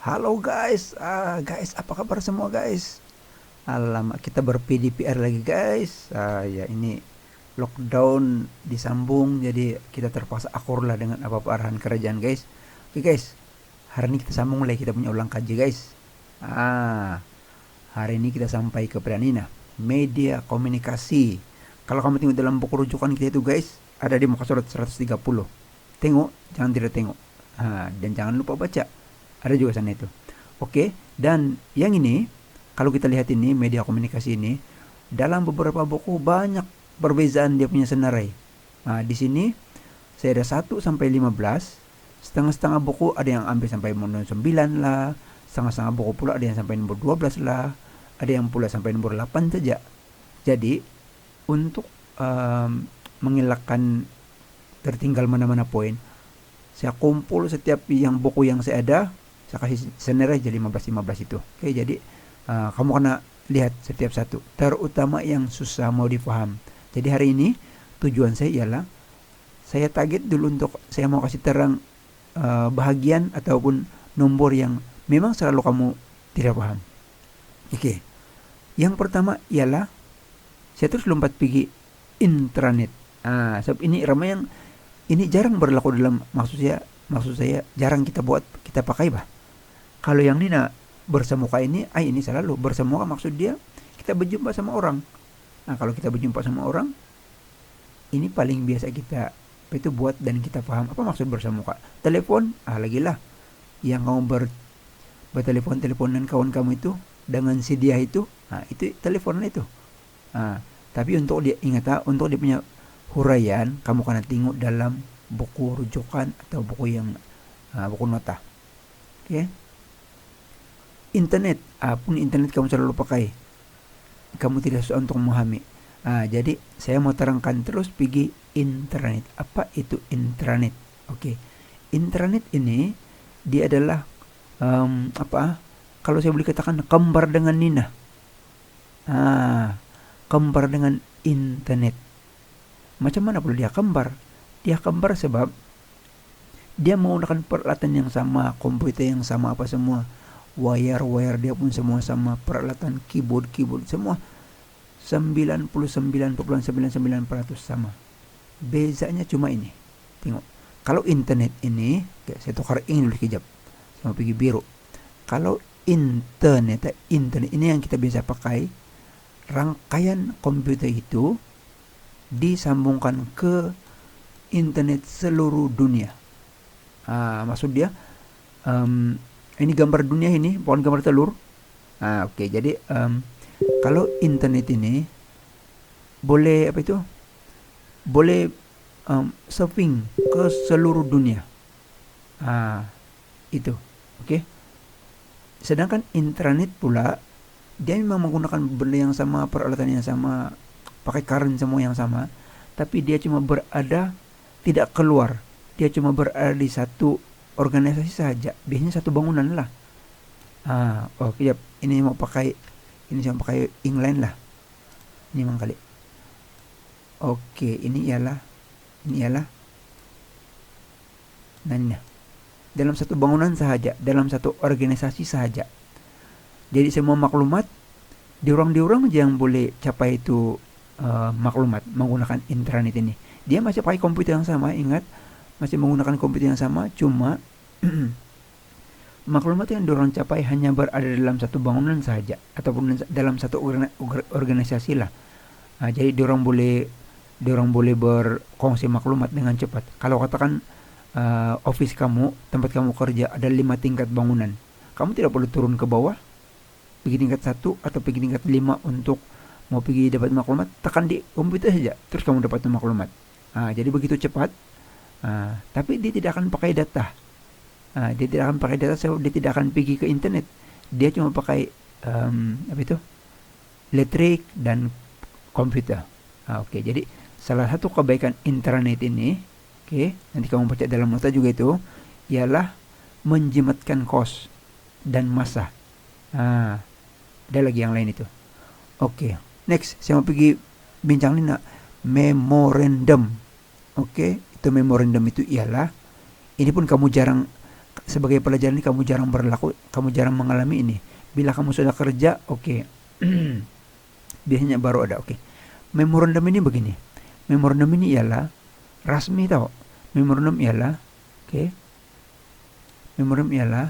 Halo guys, guys apa kabar semua guys? Alamak kita ber-PDPR lagi guys. Ya ini lockdown disambung jadi kita terpaksa akur lah dengan apa-apa arahan kerajaan guys. Oke guys, hari ini kita sambung lagi kita punya ulang kaji guys. Ah, Hari ini kita sampai kepada Nina, media komunikasi. Kalau kamu tengok dalam buku rujukan kita itu guys, ada di muka surat 130. Tengok, jangan tidak tengok. Dan jangan lupa baca. Ada juga sana itu. Oke, dan yang ini kalau kita lihat ini media komunikasi ini dalam beberapa buku banyak perbezaan dia punya senarai. Di sini saya ada 1 sampai 15. Setengah-setengah buku ada yang ambil sampai nomor 9 lah. Setengah-setengah buku pula ada yang sampai nomor 12 lah. Ada yang pula sampai nomor 8 saja. Jadi untuk mengelakkan tertinggal mana-mana poin, saya kumpul setiap yang buku yang saya ada, saya kasih senarai jadi 15-15 itu. Oke, jadi kamu kena lihat setiap satu, terutama yang susah mau dipaham. Jadi hari ini tujuan saya ialah saya target dulu untuk saya mau kasih terang bahagian ataupun nomor yang memang selalu kamu tidak paham. Oke, yang pertama ialah saya terus lompat pergi intranet. Sebab ini ramai yang ini jarang berlaku dalam maksud saya jarang kita buat kita pakai bah. Kalau yang ini nak bersemuka ini, ini selalu bersemuka maksud dia kita berjumpa sama orang. Kalau kita berjumpa sama orang, ini paling biasa kita itu buat dan kita paham apa maksud bersemuka. Telepon, lagi lah yang kamu bertelepon-teleponan kawan kamu itu dengan si dia itu teleponan itu. Tapi untuk dia ingat untuk dia punya huraian kamu kena tengok dalam buku rujukan atau buku yang buku nota. Oke. Internet, pun internet kamu selalu pakai, kamu tidak susah untuk memahami. Jadi saya mau terangkan terus pergi intranet. Apa itu intranet? Oke. Intranet ini dia adalah kalau saya boleh katakan kembar dengan Nina. Kembar dengan internet. Macam mana perlu dia kembar? Dia kembar sebab dia menggunakan peralatan yang sama, komputer yang sama, apa semua, wire dia pun semua sama, peralatan keyboard semua 99.99% sama. Bezanya cuma ini. Tengok. Kalau internet ini, saya tukar ini dulu sekejap. Sama pergi biru. Kalau internet ini yang kita biasa pakai, rangkaian komputer itu disambungkan ke internet seluruh dunia. Maksud dia ini gambar dunia ini bukan gambar telur. Oke. Jadi kalau internet ini boleh boleh surfing ke seluruh dunia. Itu. Oke. Sedangkan intranet pula dia memang menggunakan benda yang sama, peralatan yang sama, pakai current semua yang sama, tapi dia cuma berada tidak keluar. Dia cuma berada di satu organisasi saja. Biasanya satu bangunan lah. Oke, ini mau pakai inline lah. Ini memang kali. Oke, ini ialah nah, dalam satu bangunan sahaja, dalam satu organisasi sahaja. Jadi semua maklumat diorang aja yang boleh capai itu maklumat menggunakan intranet ini. Dia masih pakai komputer yang sama, ingat, masih menggunakan komputer yang sama, cuma maklumat yang diorang capai hanya berada dalam satu bangunan saja ataupun dalam satu organisasi lah. Jadi diorang boleh berkongsi maklumat dengan cepat. Kalau katakan office kamu, tempat kamu kerja ada 5 tingkat bangunan, kamu tidak perlu turun ke bawah pergi tingkat 1 atau pergi tingkat 5 untuk mau pergi dapat maklumat. Tekan di komputer saja terus kamu dapat maklumat. Jadi begitu cepat. Tapi dia tidak akan pakai data. Sebab dia tidak akan pergi ke internet. Dia cuma pakai listrik dan komputer. Oke. Jadi salah satu kebaikan internet ini, nanti kamu baca dalam nota juga itu, ialah menjimatkan kos dan masa. Ada lagi yang lain itu. Oke. Next, saya mau pergi bincang ini memorandum. Itu memorandum itu ialah, ini pun kamu jarang sebagai pelajar ini kamu jarang berlaku, kamu jarang mengalami ini. Bila kamu sudah kerja, oke. Biasanya baru ada, oke. Memorandum ini begini. Memorandum ini ialah rasmi tau. Memorandum ialah, oke. Memorandum ialah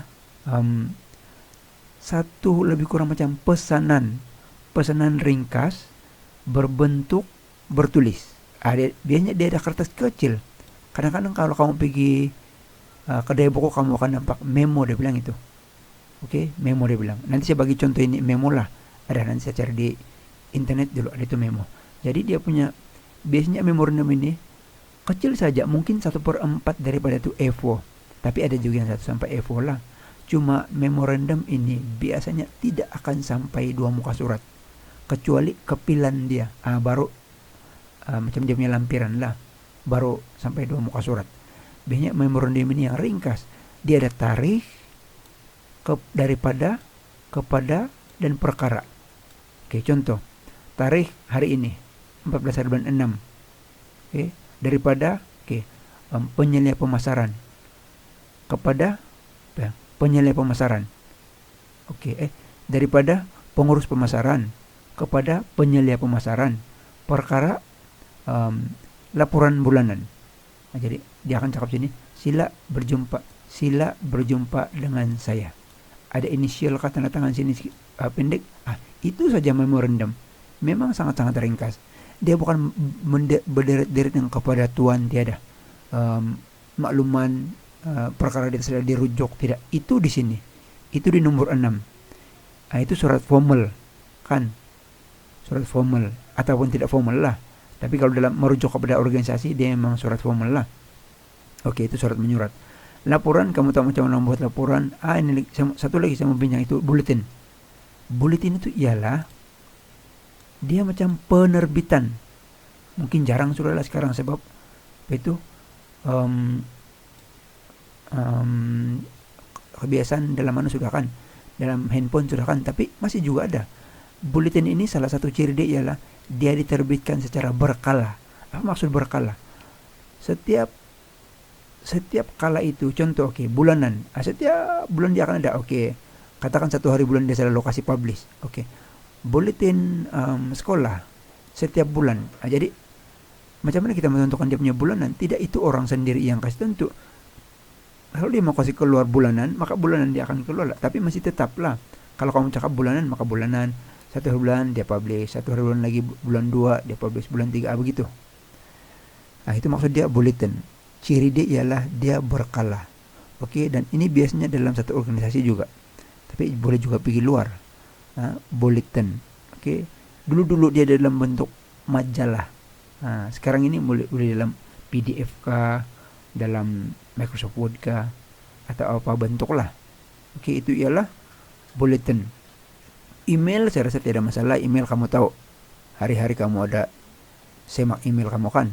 satu lebih kurang macam pesanan ringkas berbentuk bertulis. Biasanya dia ada kertas kecil. Kadang-kadang kalau kamu pergi kedai buku, kamu akan nampak memo, dia bilang itu. Oke, memo dia bilang. Nanti saya bagi contoh ini memo lah. Ada, nanti saya cari di internet dulu, ada itu memo. Jadi dia punya, biasanya memorandum ini kecil saja, mungkin 1/4 daripada itu EVO. Tapi ada juga yang 1 sampai EVO lah. Cuma memorandum ini biasanya tidak akan sampai 2 muka surat. Kecuali kepilan dia. Baru macam dia punya lampiran lah. Baru sampai 2 muka surat. Biasanya memorandum ini yang ringkas. Dia ada tarikh, daripada, kepada, dan perkara. Oke, contoh. Tarikh hari ini 14 hari bulan 6. Oke, daripada penyelia pemasaran. Kepada penyelia pemasaran. Oke, daripada pengurus pemasaran kepada penyelia pemasaran. Perkara laporan bulanan. Nah, jadi dia akan cakap sini, sila berjumpa dengan saya. Ada inisial tanda tangan sini pendek. Itu saja memorandum. Memang sangat-sangat ringkas. Dia bukan berderet-deret yang kepada tuan, tiada. Makluman perkara dia sudah dirujuk, tidak. Itu di sini. Itu di nomor 6. Itu surat formal, kan? Surat formal ataupun tidak formal lah. Tapi kalau dalam merujuk kepada organisasi, dia memang surat formal lah. Oke, itu surat menyurat. Laporan, kamu tahu macam mana membuat laporan. Ini satu lagi saya mau bincang, itu bulletin. Bulletin itu ialah dia macam penerbitan. Mungkin jarang sudah lah sekarang, sebab itu kebiasaan dalam mana sudah kan, dalam handphone sudah kan, tapi masih juga ada. Bulletin ini salah satu ciri dia ialah dia diterbitkan secara berkala. Apa maksud berkala? Setiap kala itu, contoh bulanan. Setiap bulan dia akan ada. Katakan 1 hari bulan dia salah lokasi publish. Bulletin sekolah setiap bulan. Jadi macam mana kita menentukan dia punya bulanan? Tidak itu orang sendiri yang kasih tentu. Kalau dia mau kasih keluar bulanan, maka bulanan dia akan keluar lah. Tapi masih tetaplah. Kalau kamu cakap bulanan, maka bulanan. 1 hari bulan dia publish, 1 hari bulan lagi bulan 2 dia publish, bulan 3 begitu. Itu maksud dia bulletin. Ciri dia ialah dia berkala. Dan ini biasanya dalam satu organisasi juga. Tapi boleh juga pergi luar. Bulletin. Dulu dia dalam bentuk majalah. Sekarang ini boleh dalam PDF kah, dalam Microsoft Word kah, atau apa bentuk lah. Itu ialah bulletin. Email saya rasa tidak masalah. Email kamu tahu, hari-hari kamu ada semak email kamu kan.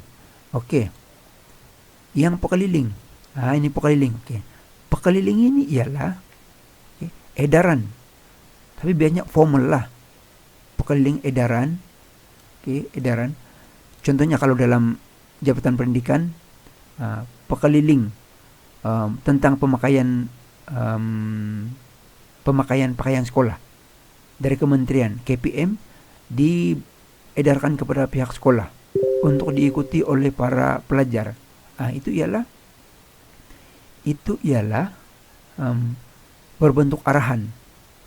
Yang pekeliling. Ini pekeliling. Pekeliling ini ialah edaran. Tapi biasanya formal lah. Pekeliling edaran. Edaran. Contohnya kalau dalam jabatan pendidikan, pekeliling tentang pemakaian pakaian sekolah dari kementerian KPM diedarkan kepada pihak sekolah untuk diikuti oleh para pelajar. Itu ialah berbentuk arahan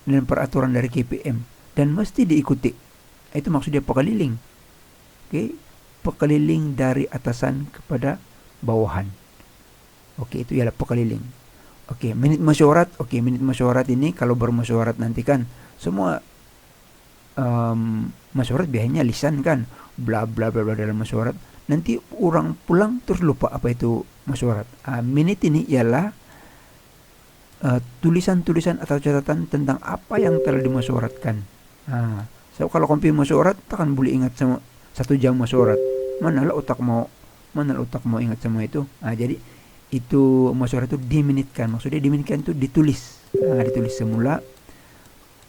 dan peraturan dari KPM dan mesti diikuti. Itu maksudnya pekeliling. Pekeliling dari atasan kepada bawahan. Itu ialah pekeliling. Minit mesyuarat. Minit mesyuarat ini kalau bermesyuarat nanti kan semua mesyuarat biasanya lisan kan, bla bla bla bla dalam mesyuarat. Nanti orang pulang terus lupa apa itu mesyuarat. Minit ini ialah tulisan-tulisan atau catatan tentang apa yang telah dimesyuaratkan. So kalau kompi mesyuarat takkan boleh ingat sama 1 jam mesyuarat. Mana otak mau ingat semua itu. Jadi itu mesyuarat itu diminitkan. Maksudnya diminitkan itu ditulis. Ditulis semula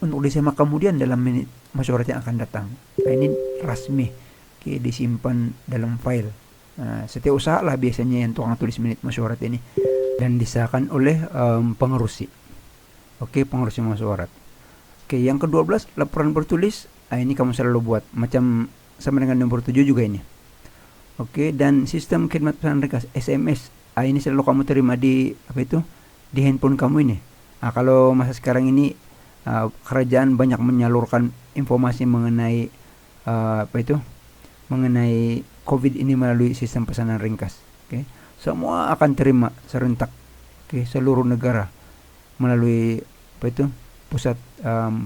untuk disemak kemudian dalam minit mesyuarat yang akan datang. Ini rasmi. Disimpan dalam file. Setiap usaha lah biasanya yang tukang tulis minit mesyuarat ini. dan disahkan oleh pengerusi. Oke, pengerusi musyawarah. Oke, yang ke-12 laporan bertulis. Ini kamu selalu buat macam sama dengan nomor 7 juga ini. Oke, dan sistem khidmat pesan ringkas SMS. Ini selalu kamu terima di di handphone kamu ini. Kalau masa sekarang ini kerajaan banyak menyalurkan informasi mengenai mengenai COVID ini melalui sistem pesanan ringkas. Oke, semua akan terima serentak. Oke, seluruh negara melalui pusat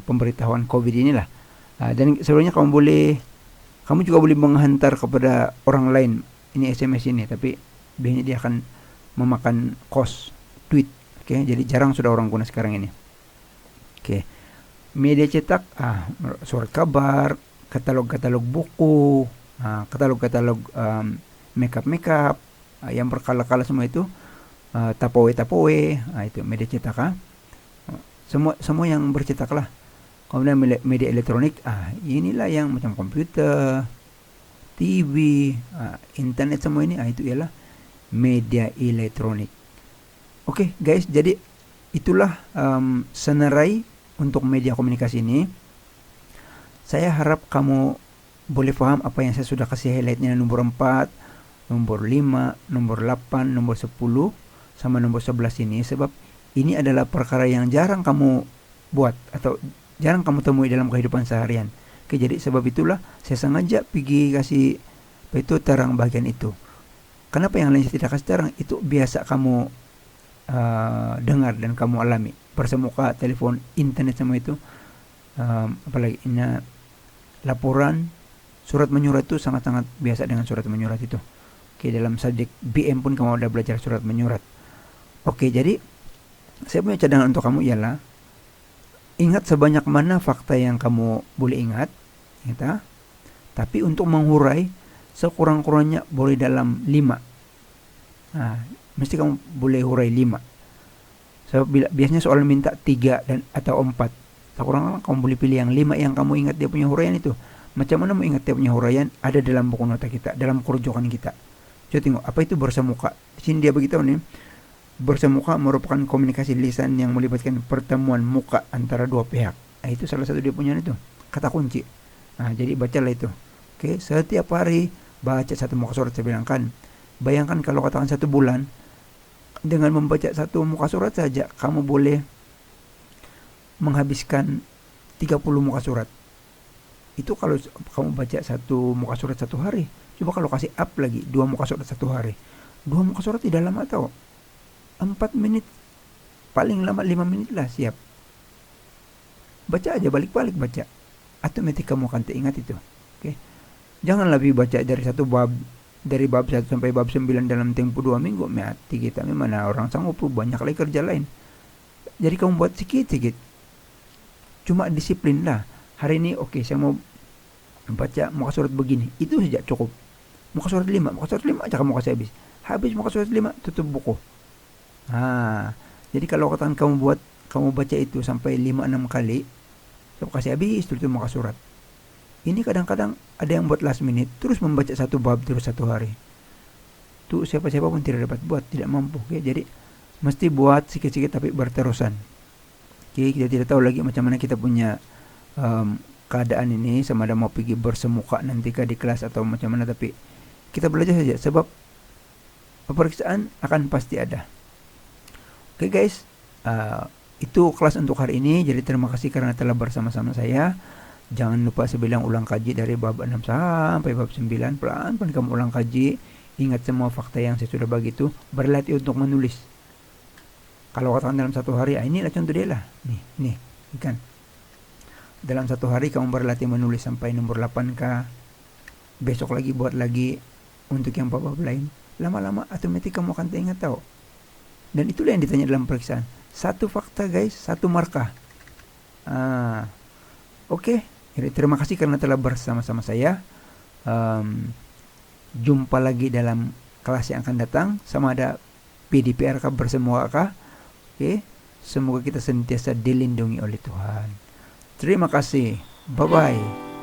pemberitahuan COVID inilah. Dan sebenarnya kamu juga boleh menghantar kepada orang lain ini SMS ini, tapi biasanya dia akan memakan cost duit. Oke, jadi jarang sudah orang guna sekarang ini. Oke, media cetak, surat kabar, katalog-katalog buku, katalog-katalog makeup, yang berkala-kala semua itu, tapoe, itu media cetak. Semua yang bercetak lah. Kemudian media elektronik, inilah yang macam komputer, TV, internet, semua ini, itu ialah media elektronik. Oke, guys, jadi itulah senarai untuk media komunikasi ini. Saya harap kamu boleh paham apa yang saya sudah kasih highlightnya, nomor 4, nomor 5, nomor 8, nomor 10, sama nomor 11 ini, sebab ini adalah perkara yang jarang kamu buat atau jarang kamu temui dalam kehidupan seharian. Oke, jadi sebab itulah saya sengaja pergi kasih terang bagian itu. Kenapa yang lain saya tidak kasih terang? Itu biasa kamu dengar dan kamu alami. Bersemuka, telepon, internet, semua itu. Apalagi ini laporan, surat menyurat itu sangat-sangat biasa dengan surat menyurat itu. Oke, dalam subjek BM pun kamu sudah belajar surat menyurat. Oke, jadi saya punya cadangan untuk kamu ialah ingat sebanyak mana fakta yang kamu boleh ingat, tapi untuk menghurai sekurang-kurangnya boleh dalam 5. Mesti kamu boleh hurai 5. So, biasanya soal minta 3 atau 4. Sekurang-kurangnya kamu boleh pilih yang 5 yang kamu ingat dia punya huraian itu. Macam mana mau ingat dia punya huraian? Ada dalam buku nota kita, dalam kerujukan kita. Coba tengok, apa itu bersemuka? Di sini dia beritahu nih, bersemuka merupakan komunikasi lisan yang melibatkan pertemuan muka antara dua pihak. Itu salah satu dia punya itu, kata kunci. Jadi bacalah itu. Oke, setiap hari baca satu muka surat. Saya bilang kan, bayangkan kalau katakan 1 bulan, dengan membaca satu muka surat saja, kamu boleh menghabiskan 30 muka surat. Itu kalau kamu baca satu muka surat 1 hari. Coba kalau kasih up lagi 2 muka surat 1 hari. 2 muka surat tidak lama tau. 4 menit, paling lama 5 menit lah siap. Baca aja, balik-balik baca, otomatis kamu akan teringat itu. Oke, jangan lebih baca dari satu bab, dari bab 1 sampai bab 9 dalam tempo 2 minggu. Mati kita, memang orang sanggup, banyak lagi kerja lain. Jadi kamu buat sikit-sikit, cuma disiplin lah. Hari ini saya mau baca muka surat begini, itu saja cukup. Muka surat 5 aja kamu kasih habis muka surat 5, tutup buku. Jadi kalau katakan kamu baca itu sampai 5-6 kali, so kasih habis tutup muka surat. Ini kadang-kadang ada yang buat last minute, terus membaca satu bab terus 1 hari. Tuh siapa-siapa pun tidak dapat buat, tidak mampu. Jadi mesti buat sikit-sikit tapi berterusan. Kita tidak tahu lagi macam mana kita punya keadaan ini, sama ada mau pergi bersemuka nanti di kelas atau macam mana, tapi kita belajar saja sebab pemeriksaan akan pasti ada. Oke guys, itu kelas untuk hari ini. Jadi terima kasih karena telah bersama-sama saya. Jangan lupa saya bilang ulang kaji dari bab 6 sampai bab 9. Pelan-pelan kamu ulang kaji. Ingat semua fakta yang saya sudah bagi itu. Berlatih untuk menulis. Kalau katakan dalam 1 hari, inilah contoh dia lah. Nih kan. Dalam 1 hari kamu berlatih menulis sampai nomor 8K. Besok lagi buat lagi untuk yang bab lain. Lama-lama otomatis kamu akan teringat tahu. Dan itulah yang ditanya dalam pemeriksaan. 1 fakta guys, 1 markah. Oke. Jadi terima kasih karena telah bersama-sama saya. Jumpa lagi dalam kelas yang akan datang. Sama ada PDPR kah bersemua kah? Oke. Semoga kita senantiasa dilindungi oleh Tuhan. Terima kasih. Bye-bye.